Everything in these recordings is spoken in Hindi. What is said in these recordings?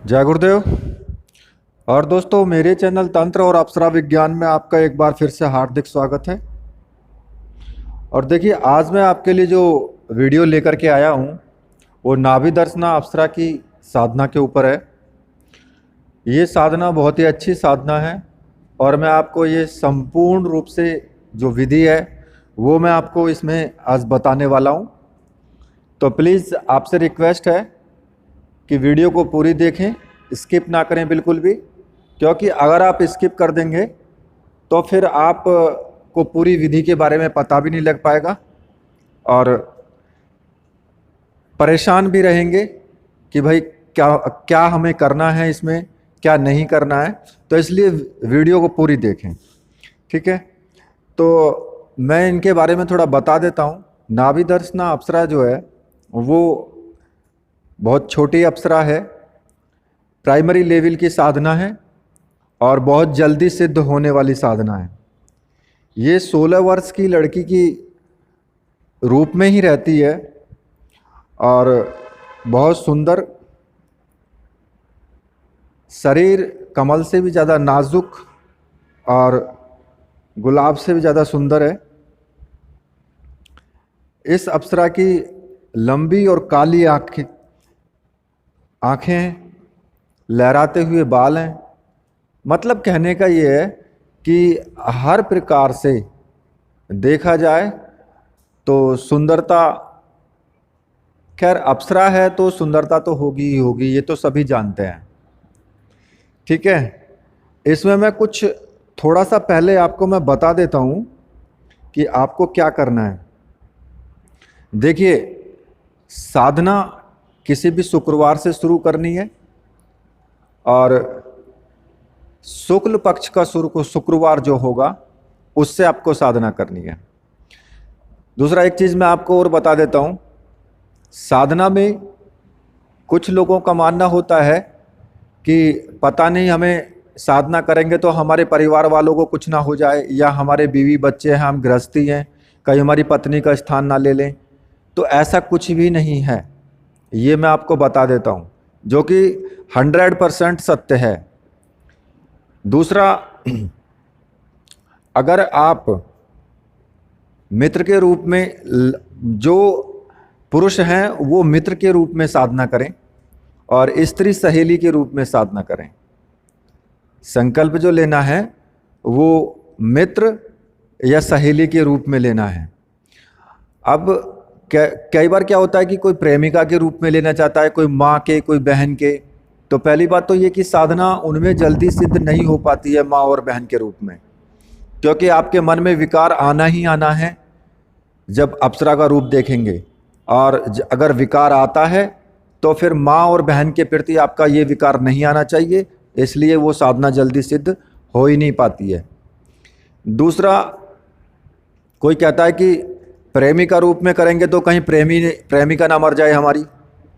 जय गुरुदेव। और दोस्तों, मेरे चैनल तंत्र और अप्सरा विज्ञान में आपका एक बार फिर से हार्दिक स्वागत है। और देखिए, आज मैं आपके लिए जो वीडियो लेकर के आया हूँ वो नाभि दर्शना अप्सरा की साधना के ऊपर है। ये साधना बहुत ही अच्छी साधना है और मैं आपको ये संपूर्ण रूप से जो विधि है वो मैं आपको इसमें आज बताने वाला हूँ। तो प्लीज़ आपसे रिक्वेस्ट है कि वीडियो को पूरी देखें, स्किप ना करें बिल्कुल भी, क्योंकि अगर आप स्किप कर देंगे तो फिर आप को पूरी विधि के बारे में पता भी नहीं लग पाएगा और परेशान भी रहेंगे कि भाई क्या क्या हमें करना है, इसमें क्या नहीं करना है। तो इसलिए वीडियो को पूरी देखें, ठीक है। तो मैं इनके बारे में थोड़ा बता देता हूँ। नाभि दर्शना अप्सरा जो है वो बहुत छोटी अप्सरा है, प्राइमरी लेवल की साधना है और बहुत जल्दी सिद्ध होने वाली साधना है। ये 16 वर्ष की लड़की की रूप में ही रहती है और बहुत सुंदर, शरीर कमल से भी ज़्यादा नाजुक और गुलाब से भी ज़्यादा सुंदर है। इस अप्सरा की लंबी और काली आँखें, लहराते हुए बाल हैं। मतलब कहने का ये है कि हर प्रकार से देखा जाए तो सुंदरता, खैर अप्सरा है तो सुंदरता तो होगी ही होगी, ये तो सभी जानते हैं, ठीक है। इसमें मैं कुछ थोड़ा सा पहले आपको मैं बता देता हूँ कि आपको क्या करना है। देखिए, साधना किसी भी शुक्रवार से शुरू करनी है और शुक्ल पक्ष का शुक्रवार जो होगा उससे आपको साधना करनी है। दूसरा एक चीज़ मैं आपको और बता देता हूँ, साधना में कुछ लोगों का मानना होता है कि पता नहीं हमें साधना करेंगे तो हमारे परिवार वालों को कुछ ना हो जाए, या हमारे बीवी बच्चे हैं, हम गृहस्थी हैं, कहीं हमारी पत्नी का स्थान ना ले लें। तो ऐसा कुछ भी नहीं है, ये मैं आपको बता देता हूँ, जो कि 100% सत्य है। दूसरा, अगर आप मित्र के रूप में, जो पुरुष हैं वो मित्र के रूप में साधना करें और स्त्री सहेली के रूप में साधना करें। संकल्प जो लेना है वो मित्र या सहेली के रूप में लेना है। अब कई बार क्या होता है कि कोई प्रेमिका के रूप में लेना चाहता है, कोई माँ के, कोई बहन के। तो पहली बात तो ये कि साधना उनमें जल्दी सिद्ध नहीं हो पाती है माँ और बहन के रूप में, क्योंकि आपके मन में विकार आना ही आना है जब अप्सरा का रूप देखेंगे। और अगर विकार आता है तो फिर माँ और बहन के प्रति आपका ये विकार नहीं आना चाहिए, इसलिए वो साधना जल्दी सिद्ध हो ही नहीं पाती है। दूसरा, कोई कहता है कि प्रेमी का रूप में करेंगे तो कहीं प्रेमिका ना मर जाए हमारी,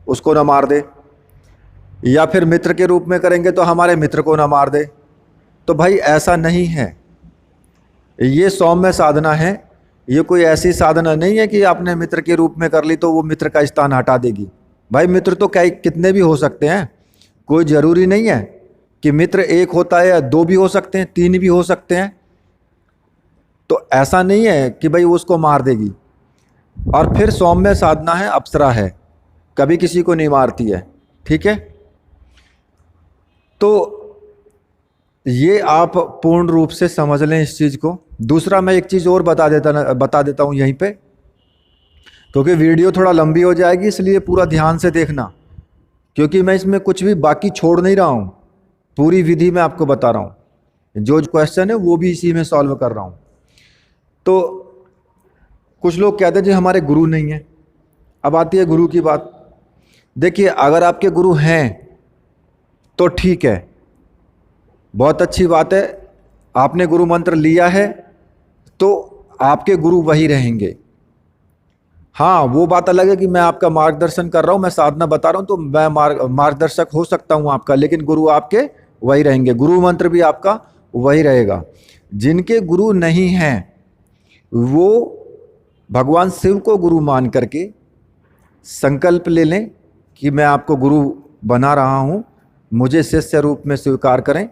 उसको ना मार दे, या फिर मित्र के रूप में करेंगे तो हमारे मित्र को ना मार दे। तो भाई ऐसा नहीं है, ये सौम्य साधना है। ये कोई ऐसी साधना नहीं है कि आपने मित्र के रूप में कर ली तो वो मित्र का स्थान हटा देगी। भाई मित्र तो कितने भी हो सकते हैं, कोई ज़रूरी नहीं है कि मित्र एक होता है या दो भी हो सकते हैं, तीन भी हो सकते हैं। तो ऐसा नहीं है कि भाई उसको मार देगी। और फिर सौम्य साधना है, अप्सरा है, कभी किसी को नहीं मारती है, ठीक है। तो ये आप पूर्ण रूप से समझ लें इस चीज़ को। दूसरा, मैं एक चीज़ और बता देता हूँ यहीं पे, क्योंकि वीडियो थोड़ा लंबी हो जाएगी, इसलिए पूरा ध्यान से देखना, क्योंकि मैं इसमें कुछ भी बाकी छोड़ नहीं रहा हूँ, पूरी विधि में आपको बता रहा हूँ। जो क्वेश्चन है वो भी इसी में सॉल्व कर रहा हूँ। तो कुछ लोग कहते हैं जी हमारे गुरु नहीं हैं। अब आती है गुरु की बात। देखिए, अगर आपके गुरु हैं तो ठीक है, बहुत अच्छी बात है, आपने गुरु मंत्र लिया है तो आपके गुरु वही रहेंगे। हाँ, वो बात अलग है कि मैं आपका मार्गदर्शन कर रहा हूँ, मैं साधना बता रहा हूँ, तो मैं मार्गदर्शक हो सकता हूँ आपका, लेकिन गुरु आपके वही रहेंगे, गुरु मंत्र भी आपका वही रहेगा। जिनके गुरु नहीं हैं वो भगवान शिव को गुरु मान करके संकल्प ले लें कि मैं आपको गुरु बना रहा हूँ, मुझे शिष्य रूप में स्वीकार करें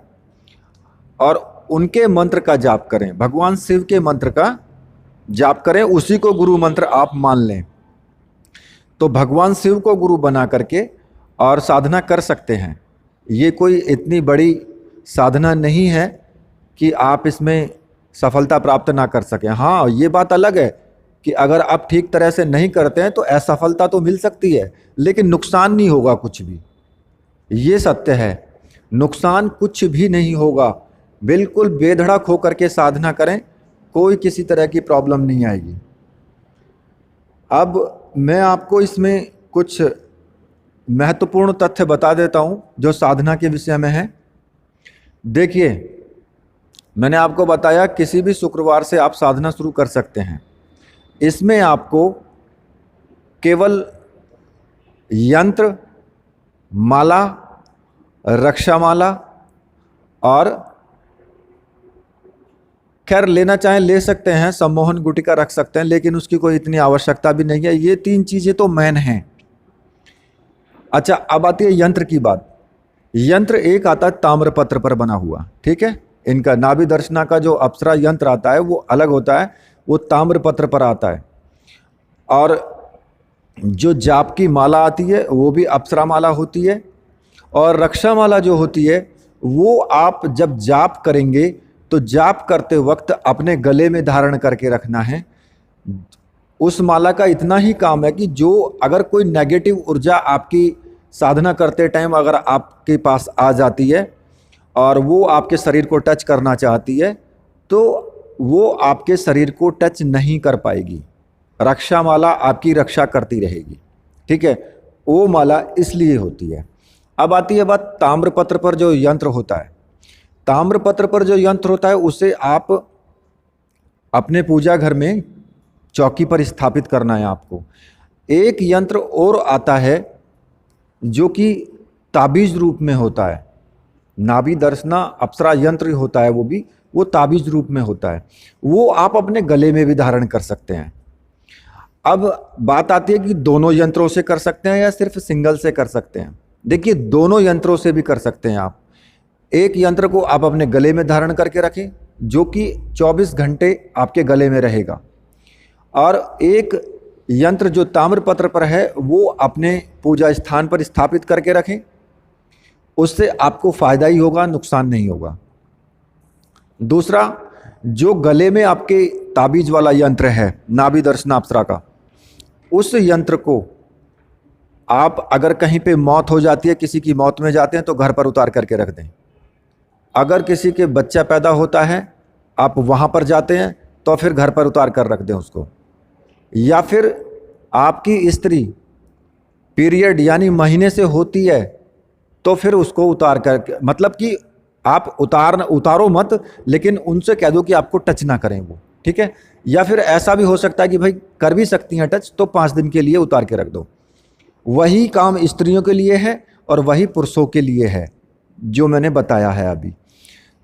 और उनके मंत्र का जाप करें, भगवान शिव के मंत्र का जाप करें, उसी को गुरु मंत्र आप मान लें। तो भगवान शिव को गुरु बना करके और साधना कर सकते हैं। ये कोई इतनी बड़ी साधना नहीं है कि आप इसमें सफलता प्राप्त ना कर सकें। हाँ, ये बात अलग है कि अगर आप ठीक तरह से नहीं करते हैं तो असफलता तो मिल सकती है, लेकिन नुकसान नहीं होगा कुछ भी। ये सत्य है, नुकसान कुछ भी नहीं होगा। बिल्कुल बेधड़क होकर के साधना करें, कोई किसी तरह की प्रॉब्लम नहीं आएगी। अब मैं आपको इसमें कुछ महत्वपूर्ण तथ्य बता देता हूँ जो साधना के विषय में है। देखिए, मैंने आपको बताया किसी भी शुक्रवार से आप साधना शुरू कर सकते हैं। इसमें आपको केवल यंत्र, माला, रक्षा माला और खैर लेना चाहें ले सकते हैं, सम्मोहन गुटिका रख सकते हैं, लेकिन उसकी कोई इतनी आवश्यकता भी नहीं है। ये 3 चीज़ें तो मेन हैं। अच्छा, अब आती है यंत्र की बात। यंत्र एक आता है ताम्रपत्र पर बना हुआ, ठीक है। इनका नाभि दर्शना का जो अप्सरा यंत्र आता है वो अलग होता है, वो ताम्रपत्र पर आता है। और जो जाप की माला आती है वो भी अप्सरा माला होती है। और रक्षा माला जो होती है वो आप जब जाप करेंगे तो जाप करते वक्त अपने गले में धारण करके रखना है। उस माला का इतना ही काम है कि जो अगर कोई नेगेटिव ऊर्जा आपकी साधना करते टाइम अगर आपके पास आ जाती है और वो आपके शरीर को टच करना चाहती है तो वो आपके शरीर को टच नहीं कर पाएगी। रक्षा माला आपकी रक्षा करती रहेगी, ठीक है। वो माला इसलिए होती है। अब आती है बात ताम्रपत्र पर जो यंत्र होता है। ताम्रपत्र पर जो यंत्र होता है उसे आप अपने पूजा घर में चौकी पर स्थापित करना है आपको। एक यंत्र और आता है जो कि ताबीज रूप में होता है। नाभि दर्शना अप्सरा यंत्र होता है, वो ताबीज रूप में होता है। वो आप अपने गले में भी धारण कर सकते हैं। अब बात आती है कि दोनों यंत्रों से कर सकते हैं या सिर्फ सिंगल से कर सकते हैं। देखिए, दोनों यंत्रों से भी कर सकते हैं आप। एक यंत्र को आप अपने गले में धारण करके रखें जो कि 24 घंटे आपके गले में रहेगा, और एक यंत्र जो ताम्रपत्र पर है वो अपने पूजा स्थान पर स्थापित करके रखें। उससे आपको फायदा ही होगा, नुकसान नहीं होगा। दूसरा, जो गले में आपके ताबीज वाला यंत्र है नाभि दर्शना अप्सरा का, उस यंत्र को आप अगर कहीं पे मौत हो जाती है, किसी की मौत में जाते हैं तो घर पर उतार करके रख दें। अगर किसी के बच्चा पैदा होता है आप वहाँ पर जाते हैं तो फिर घर पर उतार कर रख दें उसको। या फिर आपकी स्त्री पीरियड यानी महीने से होती है तो फिर उसको उतार कर, मतलब कि आप उतारो मत, लेकिन उनसे कह दो कि आपको टच ना करें वो, ठीक है। या फिर ऐसा भी हो सकता है कि भाई कर भी सकती हैं टच, तो 5 दिन के लिए उतार के रख दो। वही काम स्त्रियों के लिए है और वही पुरुषों के लिए है जो मैंने बताया है अभी।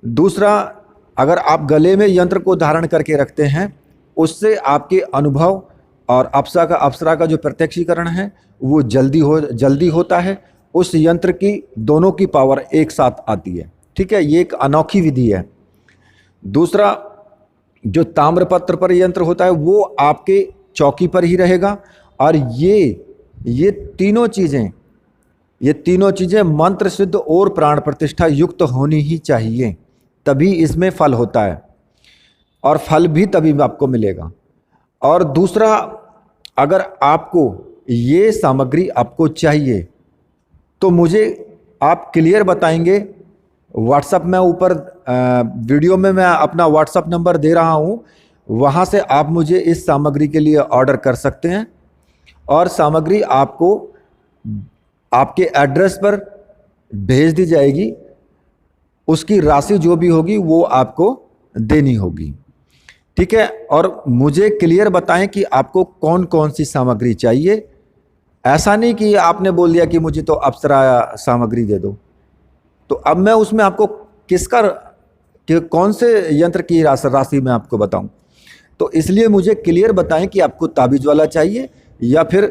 दूसरा, अगर आप गले में यंत्र को धारण करके रखते हैं उससे आपके अनुभव और अप्सरा का जो प्रत्यक्षीकरण है वो जल्दी होता है। उस यंत्र की दोनों की पावर एक साथ आती है, ठीक है। ये एक अनोखी विधि है। दूसरा, जो ताम्रपत्र पर यंत्र होता है वो आपके चौकी पर ही रहेगा, और ये तीनों चीज़ें मंत्र सिद्ध और प्राण प्रतिष्ठा युक्त होनी ही चाहिए, तभी इसमें फल होता है, और फल भी तभी आपको मिलेगा। और दूसरा, अगर आपको ये सामग्री आपको चाहिए तो मुझे आप क्लियर बताएंगे व्हाट्सएप में, ऊपर वीडियो में मैं अपना व्हाट्सएप नंबर दे रहा हूँ, वहाँ से आप मुझे इस सामग्री के लिए ऑर्डर कर सकते हैं, और सामग्री आपको आपके एड्रेस पर भेज दी जाएगी। उसकी राशि जो भी होगी वो आपको देनी होगी, ठीक है। और मुझे क्लियर बताएं कि आपको कौन कौन सी सामग्री चाहिए। ऐसा नहीं कि आपने बोल दिया कि मुझे तो अप्सरा सामग्री दे दो, तो अब मैं उसमें आपको कौन से यंत्र की राशि मैं आपको बताऊं। तो इसलिए मुझे क्लियर बताएं कि आपको ताबीज वाला चाहिए या फिर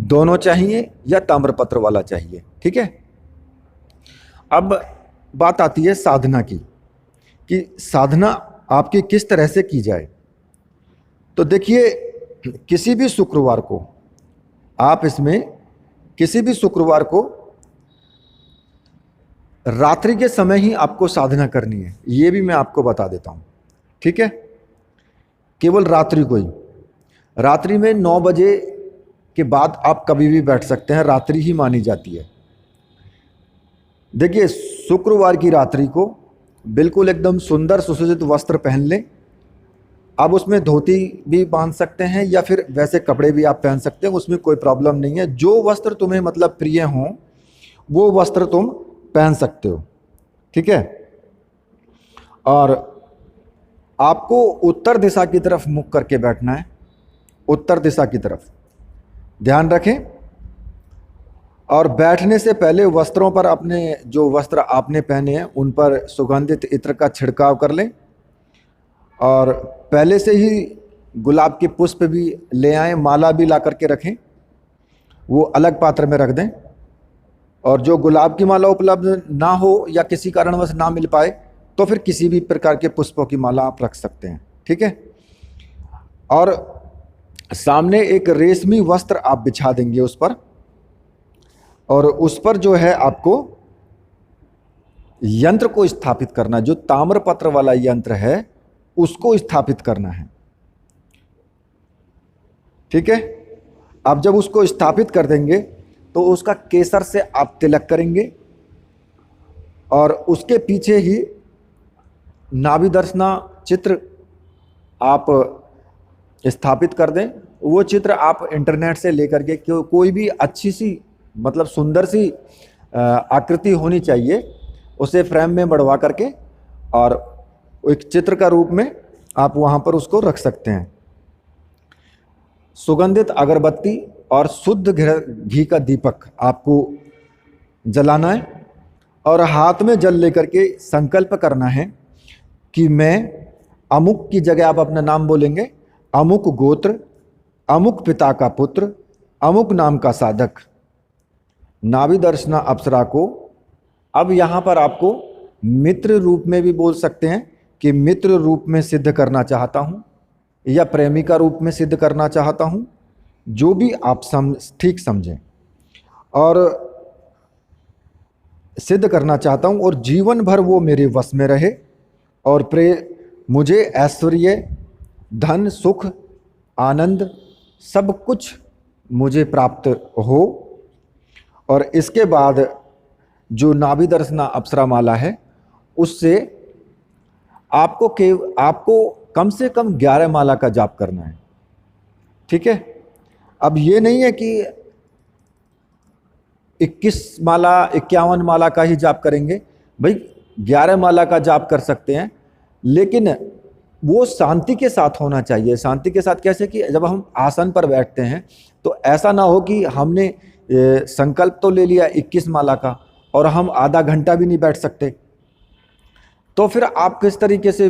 दोनों चाहिए या ताम्रपत्र वाला चाहिए, ठीक है। अब बात आती है साधना की, कि साधना आपकी किस तरह से की जाए। तो देखिए, किसी भी शुक्रवार को आप इसमें किसी भी शुक्रवार को रात्रि के समय ही आपको साधना करनी है, ये भी मैं आपको बता देता हूँ। ठीक है, केवल रात्रि को ही। रात्रि में 9 बजे के बाद आप कभी भी बैठ सकते हैं, रात्रि ही मानी जाती है। देखिए, शुक्रवार की रात्रि को बिल्कुल एकदम सुंदर सुसज्जित वस्त्र पहन लें। आप उसमें धोती भी बांध सकते हैं या फिर वैसे कपड़े भी आप पहन सकते हैं, उसमें कोई प्रॉब्लम नहीं है। जो वस्त्र तुम्हें मतलब प्रिय हों वो वस्त्र तुम पहन सकते हो। ठीक है, और आपको उत्तर दिशा की तरफ मुख करके बैठना है, उत्तर दिशा की तरफ ध्यान रखें। और बैठने से पहले वस्त्रों पर, अपने जो वस्त्र आपने पहने हैं उन पर सुगंधित इत्र का छिड़काव कर लें। और पहले से ही गुलाब के पुष्प भी ले आएं, माला भी ला करके रखें, वो अलग पात्र में रख दें। और जो गुलाब की माला उपलब्ध ना हो या किसी कारणवश ना मिल पाए तो फिर किसी भी प्रकार के पुष्पों की माला आप रख सकते हैं। ठीक है, और सामने एक रेशमी वस्त्र आप बिछा देंगे उस पर, और उस पर जो है आपको यंत्र को स्थापित करना, जो ताम्रपत्र वाला यंत्र है उसको स्थापित करना है। ठीक है, अब जब उसको स्थापित कर देंगे तो उसका केसर से आप तिलक करेंगे और उसके पीछे ही नाभि दर्शना चित्र आप स्थापित कर दें। वो चित्र आप इंटरनेट से लेकर के, कोई भी अच्छी सी मतलब सुंदर सी आकृति होनी चाहिए, उसे फ्रेम में बढ़वा करके और एक चित्र का रूप में आप वहाँ पर उसको रख सकते हैं। सुगंधित अगरबत्ती और शुद्ध घी का दीपक आपको जलाना है और हाथ में जल लेकर के संकल्प करना है कि मैं अमुक की जगह आप अपना नाम बोलेंगे, अमुक गोत्र, अमुक पिता का पुत्र, अमुक नाम का साधक, नाभि दर्शना अप्सरा को। अब यहाँ पर आपको मित्र रूप में भी बोल सकते हैं कि मित्र रूप में सिद्ध करना चाहता हूँ या प्रेमिका रूप में सिद्ध करना चाहता हूँ, जो भी आप ठीक समझें, और सिद्ध करना चाहता हूँ और जीवन भर वो मेरे वश में रहे और मुझे ऐश्वर्य, धन, सुख, आनंद सब कुछ मुझे प्राप्त हो। और इसके बाद जो नाभि दर्शना अप्सरा माला है उससे आपको कम से कम 11 माला का जाप करना है। ठीक है, अब ये नहीं है कि 21 माला 51 माला का ही जाप करेंगे। भाई 11 माला का जाप कर सकते हैं, लेकिन वो शांति के साथ होना चाहिए। शांति के साथ कैसे, कि जब हम आसन पर बैठते हैं तो ऐसा ना हो कि हमने संकल्प तो ले लिया 21 माला का और हम आधा घंटा भी नहीं बैठ सकते, तो फिर आप किस तरीके से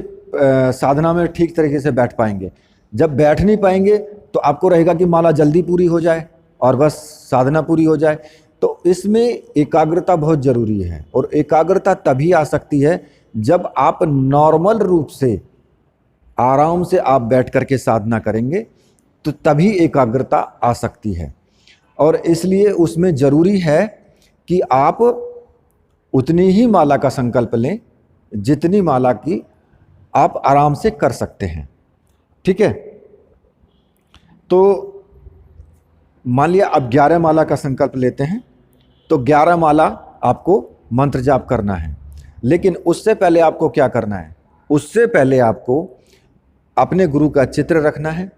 साधना में ठीक तरीके से बैठ पाएंगे। जब बैठ नहीं पाएंगे तो आपको रहेगा कि माला जल्दी पूरी हो जाए और बस साधना पूरी हो जाए। तो इसमें एकाग्रता बहुत ज़रूरी है, और एकाग्रता तभी आ सकती है जब आप नॉर्मल रूप से आराम से आप बैठ करके साधना करेंगे, तो तभी एकाग्रता आ सकती है। और इसलिए उसमें ज़रूरी है कि आप उतनी ही माला का संकल्प लें जितनी माला की आप आराम से कर सकते हैं। ठीक है, तो मान लिया अब 11 माला का संकल्प लेते हैं, तो 11 माला आपको मंत्र जाप करना है। लेकिन उससे पहले आपको क्या करना है, उससे पहले आपको अपने गुरु का चित्र रखना है,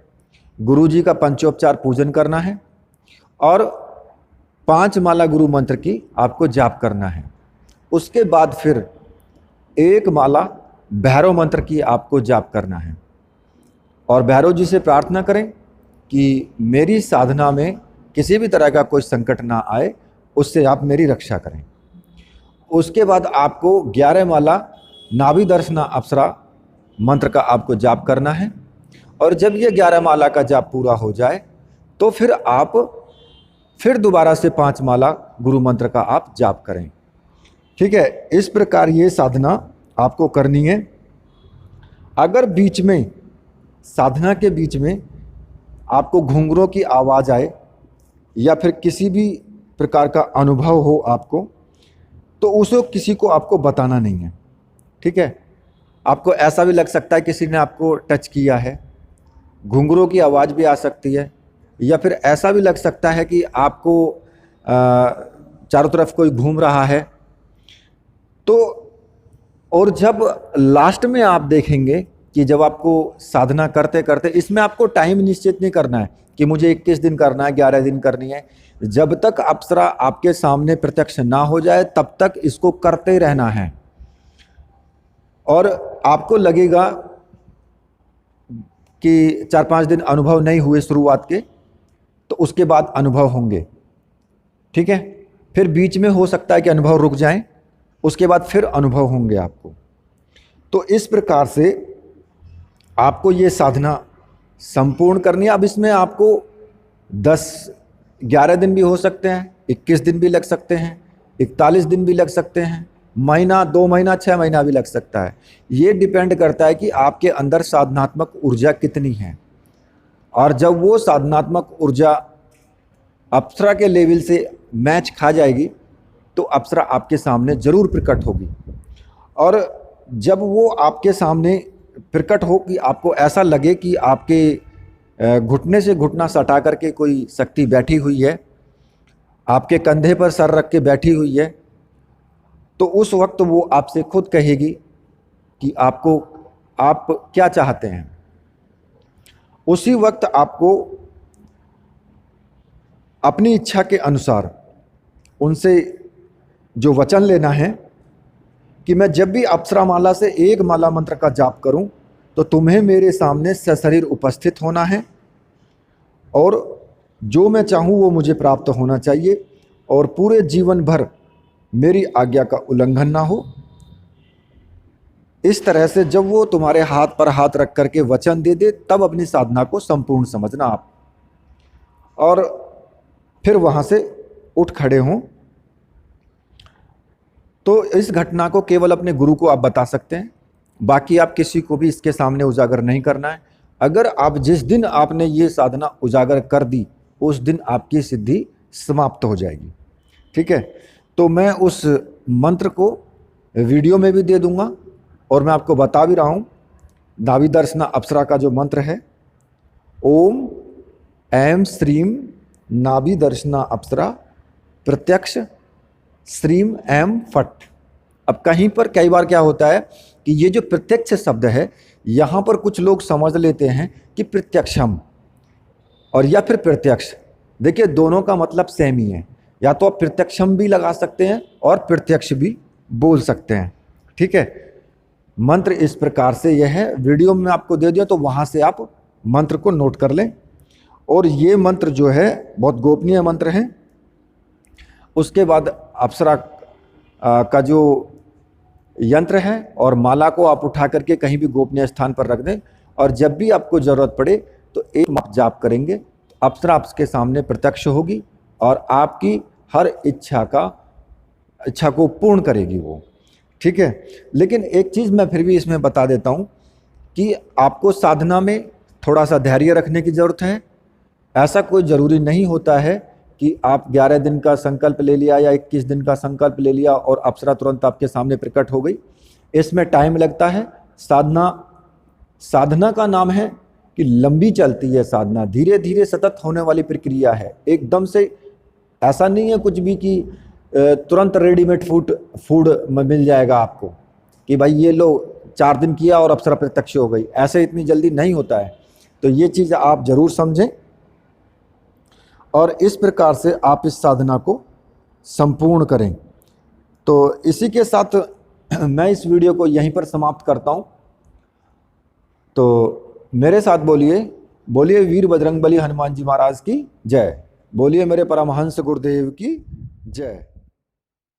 गुरु जी का पंचोपचार पूजन करना है और 5 माला गुरु मंत्र की आपको जाप करना है। उसके बाद फिर 1 माला भैरव मंत्र की आपको जाप करना है और भैरव जी से प्रार्थना करें कि मेरी साधना में किसी भी तरह का कोई संकट ना आए, उससे आप मेरी रक्षा करें। उसके बाद आपको 11 माला नाभि दर्शना अप्सरा मंत्र का आपको जाप करना है, और जब ये 11 माला का जाप पूरा हो जाए तो फिर आप फिर दोबारा से 5 माला गुरु मंत्र का आप जाप करें। ठीक है, इस प्रकार ये साधना आपको करनी है। अगर बीच में, साधना के बीच में आपको घुंघरूओं की आवाज़ आए या फिर किसी भी प्रकार का अनुभव हो आपको, तो उसे किसी को आपको बताना नहीं है। ठीक है, आपको ऐसा भी लग सकता है किसी ने आपको टच किया है, घुंघरूओं की आवाज़ भी आ सकती है, या फिर ऐसा भी लग सकता है कि आपको चारों तरफ कोई घूम रहा है। तो और जब लास्ट में आप देखेंगे कि जब आपको साधना करते करते, इसमें आपको टाइम निश्चित नहीं करना है कि मुझे 21 दिन करना है, 11 दिन करनी है। जब तक अप्सरा आपके सामने प्रत्यक्ष ना हो जाए तब तक इसको करते रहना है। और आपको लगेगा कि 4-5 दिन अनुभव नहीं हुए शुरुआत के, तो उसके बाद अनुभव होंगे। ठीक है, फिर बीच में हो सकता है कि अनुभव रुक जाएं, उसके बाद फिर अनुभव होंगे आपको। तो इस प्रकार से आपको ये साधना संपूर्ण करनी है। अब इसमें आपको 10-11 दिन भी हो सकते हैं, 21 दिन भी लग सकते हैं, 41 दिन भी लग सकते हैं, महीना, 2 महीना, 6 महीना भी लग सकता है। ये डिपेंड करता है कि आपके अंदर साधनात्मक ऊर्जा कितनी है। और जब वो साधनात्मक ऊर्जा अप्सरा के लेवल से मैच खा जाएगी तो अप्सरा आपके सामने जरूर प्रकट होगी। और जब वो आपके सामने प्रकट हो कि आपको ऐसा लगे कि आपके घुटने से घुटना सटा करके कोई शक्ति बैठी हुई है, आपके कंधे पर सर रख के बैठी हुई है, तो उस वक्त वो आपसे खुद कहेगी कि आप क्या चाहते हैं। उसी वक्त आपको अपनी इच्छा के अनुसार उनसे जो वचन लेना है कि मैं जब भी अप्सरा माला से एक माला मंत्र का जाप करूं तो तुम्हें मेरे सामने सशरीर उपस्थित होना है, और जो मैं चाहूं वो मुझे प्राप्त होना चाहिए, और पूरे जीवन भर मेरी आज्ञा का उल्लंघन ना हो। इस तरह से जब वो तुम्हारे हाथ पर हाथ रख करके वचन दे दे, तब अपनी साधना को संपूर्ण समझना आप, और फिर वहां से उठ खड़े हों। तो इस घटना को केवल अपने गुरु को आप बता सकते हैं, बाकी आप किसी को भी इसके सामने उजागर नहीं करना है। अगर आप जिस दिन आपने ये साधना उजागर कर दी, उस दिन आपकी सिद्धि समाप्त हो जाएगी। ठीक है, तो मैं उस मंत्र को वीडियो में भी दे दूंगा, और मैं आपको बता भी रहा हूँ। नाभि दर्शना अप्सरा का जो मंत्र है, ओम ऐं श्रीम नाभि दर्शना अप्सरा प्रत्यक्ष श्रीम ऐं फट। अब कहीं पर कई बार क्या होता है कि ये जो प्रत्यक्ष शब्द है, यहाँ पर कुछ लोग समझ लेते हैं कि प्रत्यक्षम और या फिर प्रत्यक्ष। देखिए, दोनों का मतलब सेम ही है। या तो आप प्रत्यक्षम भी लगा सकते हैं और प्रत्यक्ष भी बोल सकते हैं। ठीक है, मंत्र इस प्रकार से यह है, वीडियो में आपको दे दिया, तो वहाँ से आप मंत्र को नोट कर लें। और ये मंत्र जो है बहुत गोपनीय मंत्र है। उसके बाद अप्सरा का जो यंत्र है और माला को आप उठा करके कहीं भी गोपनीय स्थान पर रख दें, और जब भी आपको ज़रूरत पड़े तो एक माप जाप करेंगे, तो अप्सरा आपके सामने प्रत्यक्ष होगी और आपकी हर इच्छा को पूर्ण करेगी वो। ठीक है, लेकिन एक चीज़ मैं फिर भी इसमें बता देता हूँ कि आपको साधना में थोड़ा सा धैर्य रखने की ज़रूरत है। ऐसा कोई ज़रूरी नहीं होता है कि आप 11 दिन का संकल्प ले लिया या 21 दिन का संकल्प ले लिया और अप्सरा तुरंत आपके सामने प्रकट हो गई। इसमें टाइम लगता है। साधना का नाम है कि लंबी चलती है साधना, धीरे धीरे सतत होने वाली प्रक्रिया है। एकदम से ऐसा नहीं है कुछ भी कि तुरंत रेडीमेड फूड मिल जाएगा आपको कि भाई ये लो 4 दिन किया और अप्सरा प्रत्यक्ष हो गई। ऐसे इतनी जल्दी नहीं होता है। तो ये चीज़ आप ज़रूर समझें, और इस प्रकार से आप इस साधना को संपूर्ण करें। तो इसी के साथ मैं इस वीडियो को यहीं पर समाप्त करता हूं। तो मेरे साथ बोलिए वीर बजरंगबली हनुमान जी महाराज की जय। बोलिए मेरे परमहंस गुरुदेव की जय।